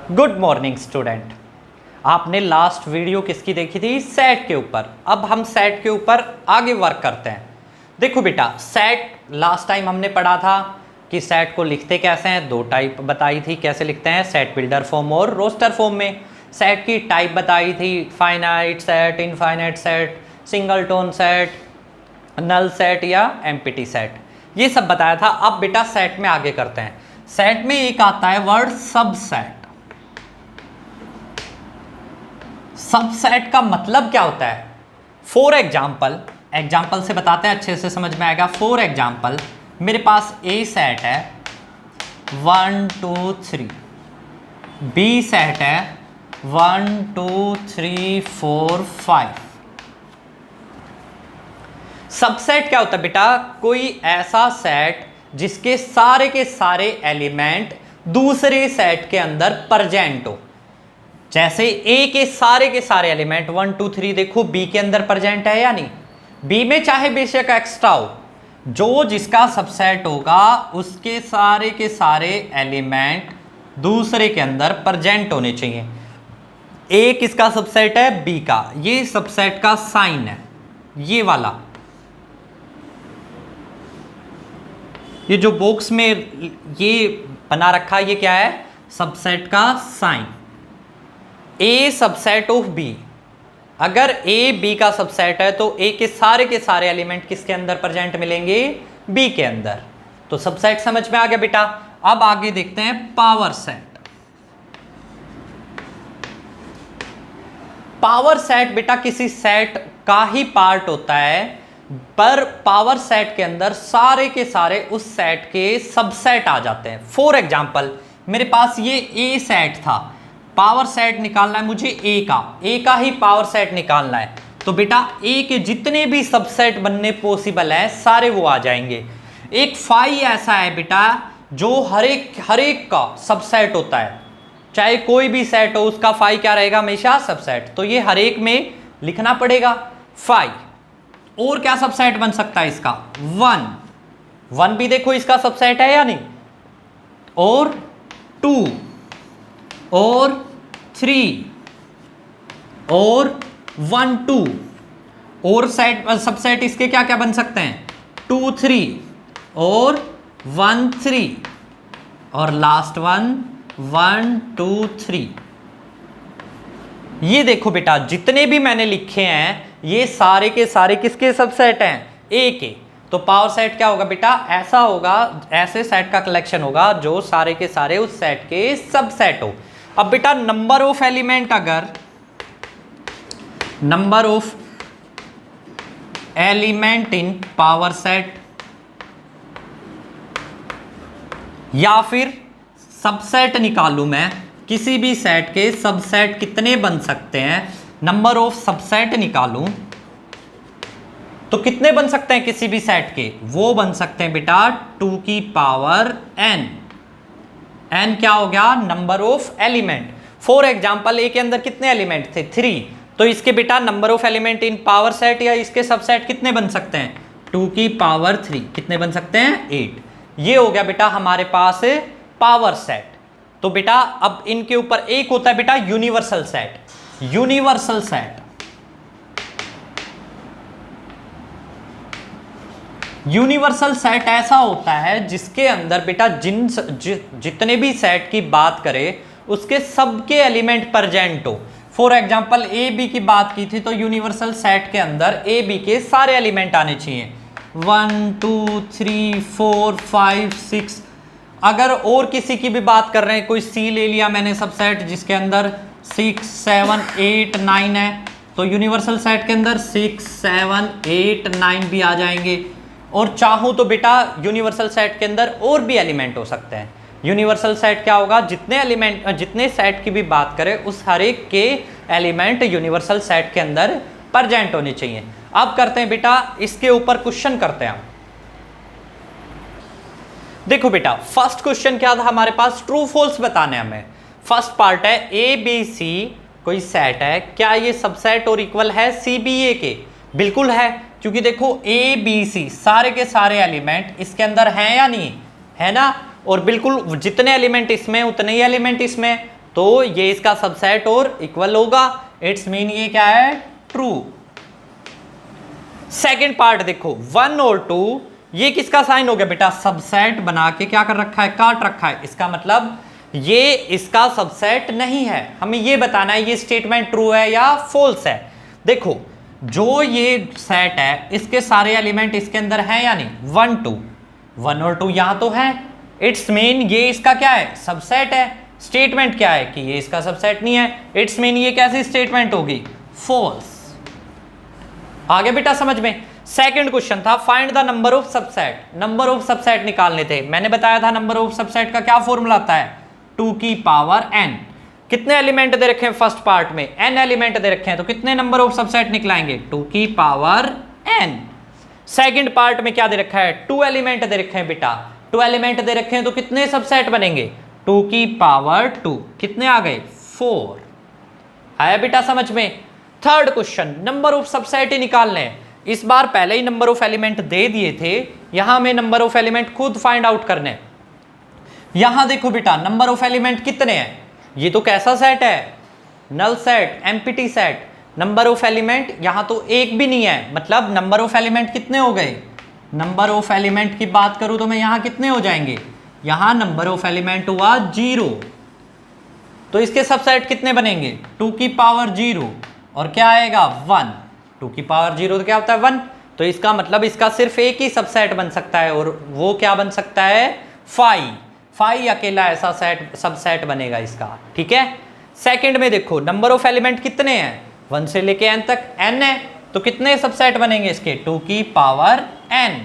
Good morning student. आपने last video किसकी देखी थी? सेट के ऊपर। अब हम सेट के ऊपर आगे वर्क करते हैं। देखो बेटा, सेट लास्ट टाइम हमने पढ़ा था कि सेट को लिखते कैसे हैं। दो टाइप बताई थी कैसे लिखते हैं, सेट बिल्डर फॉर्म और रोस्टर फॉर्म में। सेट की टाइप बताई थी, finite set, infinite set, singleton set, null set या एम्प्टी सेट, ये सब बताया था। अब बेटा सेट में आगे करते हैं। सेट में एक आता है वर्ड सबसेट। सबसेट का मतलब क्या होता है? फॉर एग्जाम्पल से बताते हैं, अच्छे से समझ में आएगा। फॉर एग्जाम्पल, मेरे पास ए सेट है 1 2 3, बी सेट है 1 2 3 4 5। सबसेट क्या होता है बेटा? कोई ऐसा सेट जिसके सारे के सारे एलिमेंट दूसरे सेट के अंदर प्रेजेंट हो। जैसे ए के सारे एलिमेंट 1 2 3 देखो बी के अंदर प्रेजेंट है या नहीं। बी में चाहे बेशक एक्स्ट्रा हो, जो जिसका सबसेट होगा उसके सारे के सारे एलिमेंट दूसरे के अंदर प्रेजेंट होने चाहिए। ए किसका सबसेट है? बी का। ये सबसेट का साइन है, ये वाला। ये जो बॉक्स में ये बना रखा है, ये क्या है? सबसेट का sign. A subset of B. अगर ए बी का सबसेट है तो ए के सारे एलिमेंट किसके अंदर प्रेजेंट मिलेंगे? बी के अंदर। तो सबसेट समझ में आ गया बेटा। अब आगे देखते हैं पावर सेट। पावर सेट बेटा किसी सेट का ही पार्ट होता है, पर पावर सेट के अंदर सारे के सारे उस सेट के सबसेट आ जाते हैं। फॉर एग्जाम्पल, मेरे पास ये ए सेट था, पावर सेट निकालना है मुझे ए का ही पावर सेट निकालना है। तो बेटा ए के जितने भी सबसेट बनने पॉसिबल है सारे वो आ जाएंगे। एक फाई ऐसा है बेटा जो हर एक का सबसेट होता है, चाहे कोई भी सेट हो उसका फाई क्या रहेगा? हमेशा सबसेट। तो ये हर एक में लिखना पड़ेगा फाई। और क्या सबसेट बन सकता है इसका? 1 भी देखो इसका सबसेट है या नहीं। और 2 और 3 और 1 2 और सबसेट इसके क्या क्या बन सकते हैं? 2 3 और 1 3 और लास्ट 1 2 3। ये देखो बेटा, जितने भी मैंने लिखे हैं ये सारे के सारे किसके सबसेट हैं? ए के। तो पावर सेट क्या होगा बेटा? ऐसा होगा, ऐसे सेट का कलेक्शन होगा जो सारे के सारे उस सेट के सबसेट हो। अब बेटा नंबर ऑफ एलिमेंट, अगर number of element in power set या फिर सबसेट निकालूं मैं, किसी भी सेट के सबसेट कितने बन सकते हैं, नंबर ऑफ सबसेट निकालूं तो कितने बन सकते हैं किसी भी सेट के? वो बन सकते हैं बेटा 2 की पावर n। n क्या हो गया? Number of element. For example, A के अंदर कितने एलिमेंट थे? 3। तो इसके बेटा number of element in power set या इसके सबसेट कितने बन सकते हैं? 2 की पावर 3। कितने बन सकते हैं? 8। ये हो गया बेटा हमारे पास पावर सेट। तो बेटा अब इनके ऊपर एक होता है बेटा universal set. Universal set, universal set ऐसा होता है जिसके अंदर बेटा जितने भी सेट की बात करें उसके सबके एलिमेंट प्रेजेंट हो। फॉर एग्जांपल, ए बी की बात की थी तो यूनिवर्सल सेट के अंदर ए बी के सारे एलिमेंट आने चाहिए। 1 2 3 4 5 6। अगर और किसी की भी बात कर रहे हैं, कोई सी ले लिया मैंने सबसेट जिसके अंदर 6 7 8 9 है, तो यूनिवर्सल सेट के अंदर 6 7 8 9 भी आ जाएंगे। और चाहूँ तो बेटा यूनिवर्सल सेट के अंदर और भी एलिमेंट हो सकते हैं। यूनिवर्सल सेट क्या होगा? जितने सेट की भी बात करें उस हर एक के एलिमेंट यूनिवर्सल सेट के अंदर प्रेजेंट होने चाहिए। अब करते हैं बेटा इसके ऊपर क्वेश्चन करते हैं। देखो बेटा, फर्स्ट क्वेश्चन क्या था हमारे पास? ट्रू फॉल्स बताने हमें। फर्स्ट पार्ट है ए बी सी कोई सेट है, क्या ये सबसेट और इक्वल है सी बी ए के? बिल्कुल है, क्योंकि देखो ए बी सी सारे के सारे एलिमेंट इसके अंदर हैं या नहीं है ना। और बिल्कुल जितने एलिमेंट इसमें उतने ही एलिमेंट इसमें, तो ये इसका सबसेट और इक्वल होगा, इट्स मीन ये क्या है, ट्रू। सेकंड पार्ट देखो 1 और 2, ये किसका साइन हो गया बेटा, सबसेट बना के क्या कर रखा है, काट रखा है। इसका मतलब ये इसका सबसेट नहीं है। हमें ये बताना है ये स्टेटमेंट ट्रू है या फॉल्स है। देखो जो ये सेट है इसके सारे एलिमेंट इसके अंदर हैं या नहीं, 1 और 2 यहां तो है, इट्स मीन ये इसका क्या है, सबसेट है। स्टेटमेंट क्या है कि ये इसका सबसेट नहीं है, इट्स मीन ये कैसी स्टेटमेंट होगी, फॉल्स। आगे बेटा समझ में। सेकंड क्वेश्चन था find the number of subset, number of subset निकालने थे। मैंने बताया था नंबर ऑफ सबसेट का क्या फॉर्मूला आता है, 2 की पावर n। कितने एलिमेंट दे रखे हैं फर्स्ट पार्ट में, n एलिमेंट दे रखे हैं, तो कितने नंबर ऑफ सबसेट निकलाएंगे, 2 की पावर n। सेकंड पार्ट में क्या दे रखा है, 2 एलिमेंट दे रखे हैं बेटा, 2 एलिमेंट दे रखे हैं तो कितने सबसेट बनेंगे, 2 की पावर 2, कितने आ गए, 4। आया बेटा समझ में। Third question number of subset ही निकालने हैं। इस बार पहले ही नंबर ऑफ एलिमेंट दे दिए थे, यहां हमें नंबर ऑफ एलिमेंट खुद फाइंड आउट करने हैं। यहां देखो बेटा नंबर ऑफ एलिमेंट कितने हैं, ये तो कैसा सेट है, null set, empty set. Number of element यहां तो एक भी नहीं है, मतलब नंबर ऑफ एलिमेंट कितने हो गए, नंबर ऑफ एलिमेंट की बात करूं तो मैं यहां कितने हो जाएंगे, यहां नंबर ऑफ एलिमेंट हुआ 0, तो इसके सबसेट कितने बनेंगे, 2 की पावर 0 और क्या आएगा 1। 2 की पावर 0 तो क्या होता है 1, तो इसका मतलब इसका सिर्फ एक ही सबसेट बन सकता है और वो क्या बन सकता है, 5 अकेला ऐसा सेट सबसेट बनेगा इसका, ठीक है। सेकंड में देखो नंबर ऑफ एलिमेंट कितने हैं, 1 से लेके n तक n है, तो कितने सबसेट बनेंगे इसके, 2 की पावर n।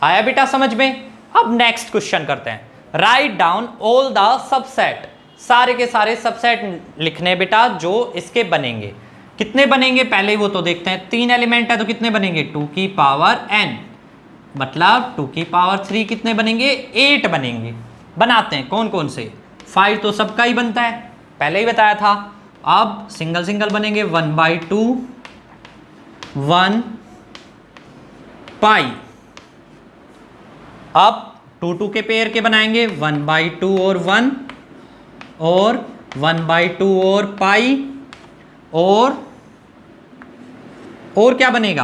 आया बेटा समझ में। अब नेक्स्ट क्वेश्चन करते हैं, write down all the subset, सारे के सारे सबसेट लिखने बेटा जो इसके बनेंगे। कितने बनेंगे पहले वो तो देखते हैं, 3 एलिमेंट है तो कितने बनेंगे, 2 की पावर n, मतलब 2 की पावर 3 कितने बनेंगे, 8 बनेंगे। बनाते हैं कौन कौन से, 5 तो सबका ही बनता है, पहले ही बताया था। अब सिंगल सिंगल बनेंगे, 1/2 1 पाई। अब 2 के पेयर के बनाएंगे, 1/2 और 1 और 1/2 और पाई और क्या बनेगा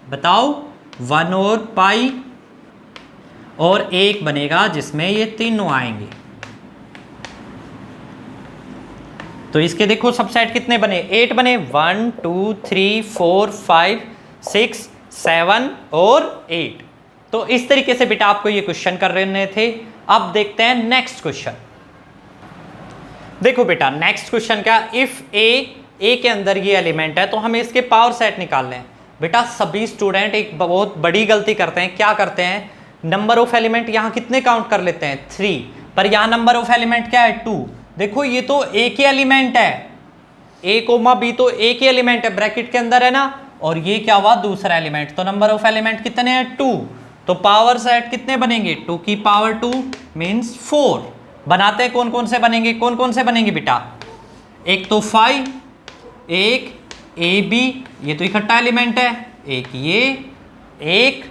बताओ, 1 और पाई और एक बनेगा जिसमें ये तीनों आएंगे। तो इसके देखो सबसेट कितने बने, 8 बने, 1 2 3 4 5 6 7 और 8। तो इस तरीके से बेटा आपको ये क्वेश्चन कर रहे थे। अब देखते हैं नेक्स्ट क्वेश्चन। देखो बेटा नेक्स्ट क्वेश्चन क्या, इफ ए के अंदर ये एलिमेंट है तो हमें इसके पावर सेट निकालने हैं। बेटा सभी स्टूडेंट एक बहुत बड़ी गलती करते हैं, क्या करते हैं, नंबर ऑफ एलिमेंट यहाँ कितने काउंट कर लेते हैं 3, पर यहाँ नंबर ऑफ एलिमेंट क्या है 2। देखो ये तो एक ही एलिमेंट है, ए कोमा बी तो एक ही एलिमेंट है, ब्रैकेट के अंदर है ना, और ये क्या हुआ दूसरा एलिमेंट, तो नंबर ऑफ एलिमेंट कितने हैं 2, तो पावर सेट कितने बनेंगे, 2 की पावर 2 मीन्स 4। बनाते हैं कौन कौन से बनेंगे, कौन कौन से बनेंगे बेटा, एक तो 5, एक ए बी, ये तो इकट्ठा एलिमेंट है, एक ये, एक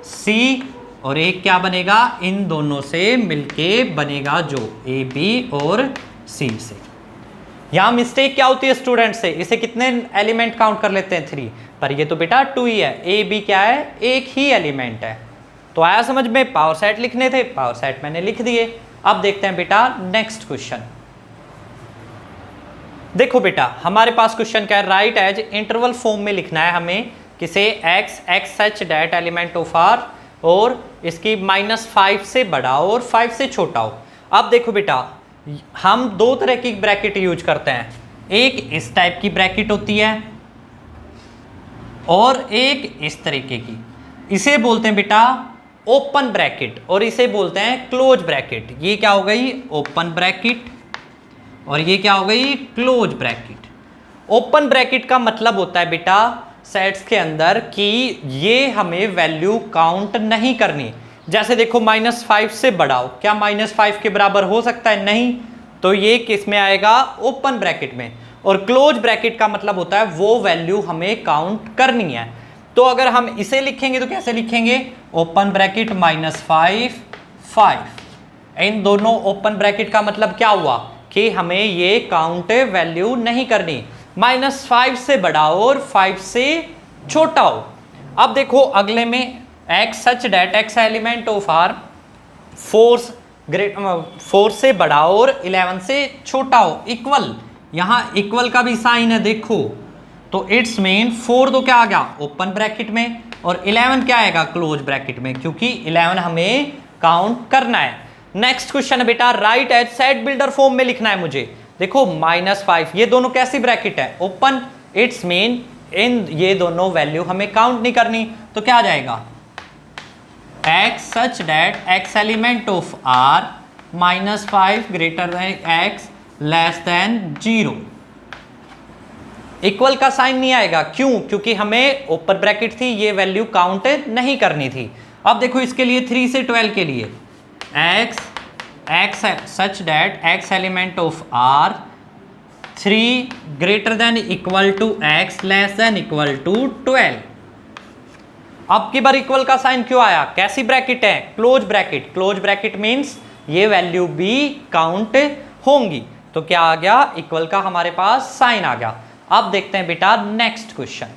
सी और एक क्या बनेगा, इन दोनों से मिलके बनेगा जो ए बी और सी से। यहां मिस्टेक क्या होती है स्टूडेंट से, इसे कितने एलिमेंट काउंट कर लेते हैं 3, पर ये तो बेटा 2 ही है, ए बी क्या है एक ही एलिमेंट है। तो आया समझ में, पावर सेट लिखने थे, पावर सेट मैंने लिख दिए। अब देखते हैं बेटा नेक्स्ट क्वेश्चन। देखो बेटा हमारे पास क्वेश्चन क्या है, राइट एज इंटरवल फॉर्म में लिखना है हमें किसे x such that element of R और इसकी -5 से बड़ा हो और 5 से छोटा हो। अब देखो बेटा हम दो तरह की ब्रैकेट यूज करते हैं, एक इस टाइप की ब्रैकेट होती है और एक इस तरीके की, इसे बोलते हैं बेटा ओपन ब्रैकेट और इसे बोलते हैं क्लोज ब्रैकेट। ये क्या हो गई ओपन ब्रैकेट और ये क्या हो गई क्लोज ब्रैकेट। ओपन ब्रैकेट का मतलब होता है बेटा सेट्स के अंदर कि ये हमें वैल्यू काउंट नहीं करनी। जैसे देखो -5 से बड़ा हो, क्या -5 के बराबर हो सकता है, नहीं, तो ये किस में आएगा ओपन ब्रैकेट में। और क्लोज ब्रैकेट का मतलब होता है वो वैल्यू हमें काउंट करनी है। तो अगर हम इसे लिखेंगे तो कैसे लिखेंगे, ओपन ब्रैकेट -5 5। इन दोनों ओपन ब्रैकेट का मतलब क्या हुआ, कि हमें ये काउंट वैल्यू नहीं करनी। -5 से बड़ा हो और 5 से छोटा हो। अब देखो अगले में x such that x element of R 4 से बड़ा हो और 11 से छोटा हो, इक्वल, यहां इक्वल का भी साइन है देखो, तो इट्स मीन 4 तो क्या आ गया ओपन ब्रैकेट में और 11 क्या आएगा क्लोज ब्रैकेट में, क्योंकि 11 हमें काउंट करना है। नेक्स्ट क्वेश्चन है बेटा, write as set builder form में लिखना है मुझे। देखो -5 ये दोनों कैसी ब्रैकेट है ओपन, इट्स मीन इन ये दोनों वैल्यू हमें काउंट नहीं करनी, तो क्या आ जाएगा x such that x element of r -5 greater than x less than 0। Equal का साइन नहीं आएगा, क्यों? क्योंकि हमें ओपन ब्रैकेट थी, ये वैल्यू काउंट नहीं करनी थी। अब देखो इसके लिए 3 से 12 के लिए x such that x element of r 3 greater than equal to x less than equal to 12। अब की बार इक्वल का साइन क्यों आया? कैसी ब्रैकेट है? Close bracket. Close bracket means ये वैल्यू भी काउंट होंगी, तो क्या आ गया इक्वल का हमारे पास साइन आ गया। अब देखते हैं बेटा नेक्स्ट क्वेश्चन।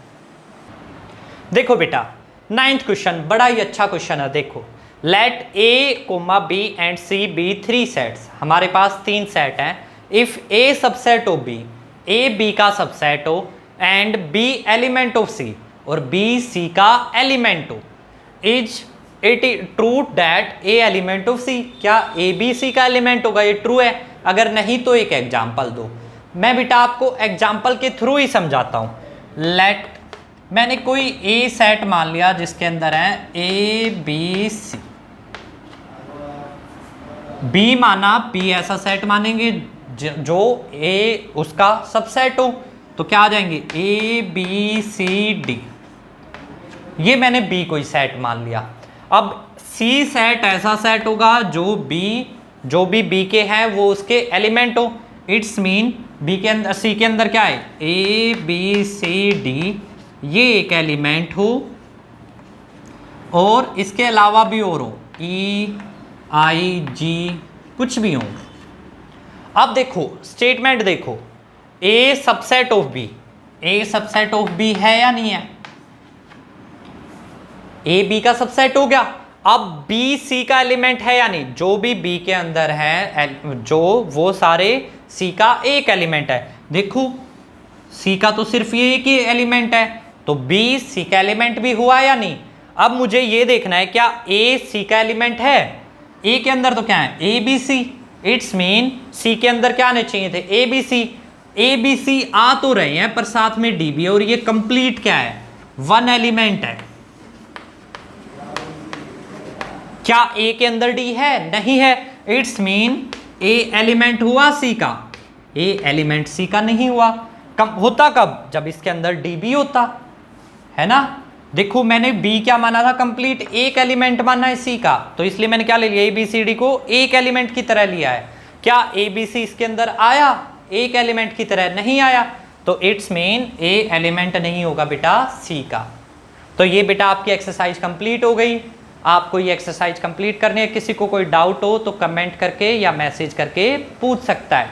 देखो बेटा 9th क्वेश्चन बड़ा ही अच्छा क्वेश्चन है। देखो let a, b and c be 3 sets. हमारे पास 3 सेट हैं। इफ a सबसेट हो b, a b का सबसेट हो and b element of c और b c का एलिमेंट हो, is it true that a element of c। क्या a b c का एलिमेंट होगा? ये ट्रू है। अगर नहीं तो एक एग्जांपल दो। मैं बेटा आपको एग्जांपल के थ्रू ही समझाता हूं। लेट मैंने कोई a सेट मान लिया जिसके अंदर है a b c, b माना p ऐसा सेट मानेंगे जो a उसका सबसेट हो, तो क्या आ जाएंगे a b c d। ये मैंने b कोई सेट मान लिया। अब c सेट ऐसा सेट होगा जो भी b के हैं वो उसके एलिमेंट हो। इट्स मीन b के अंदर c के अंदर क्या है a b c d, ये एक एलिमेंट हो और इसके अलावा भी और हो e i g कुछ भी हो। अब देखो स्टेटमेंट देखो, a subset of b, a subset of b है या नहीं है? a b का सबसेट हो गया। अब b c का एलिमेंट है या नहीं? जो भी b के अंदर है जो वो सारे c का एक एलिमेंट है। देखो c का तो सिर्फ ये एक ही एलिमेंट है, तो b c का एलिमेंट भी हुआ या नहीं? अब मुझे ये देखना है क्या a c का एलिमेंट है? a के अंदर तो क्या है a b c, it's mean c के अंदर क्या आने चाहिए थे a b c। a b c आ तो रहे हैं पर साथ में d भी, और ये कंप्लीट क्या है वन एलिमेंट है। क्या a के अंदर d है? नहीं है। इट्स मीन a एलिमेंट हुआ c का, a एलिमेंट c का नहीं हुआ। कब होता? कब? जब इसके अंदर d भी होता है ना। देखो मैंने b क्या माना था कंप्लीट, एक एलिमेंट माना है c का, तो इसलिए मैंने क्या ले लिया a b c d को एक एलिमेंट की तरह लिया है। क्या a b c इसके अंदर आया एक एलिमेंट की तरह? नहीं आया, तो इट्स मीन a एलिमेंट नहीं होगा बेटा c का। तो ये बेटा आपकी एक्सरसाइज कंप्लीट हो गई। आपको ये एक्सरसाइज कंप्लीट करनी है। किसी को कोई डाउट हो तो कमेंट करके या मैसेज करके पूछ सकता है।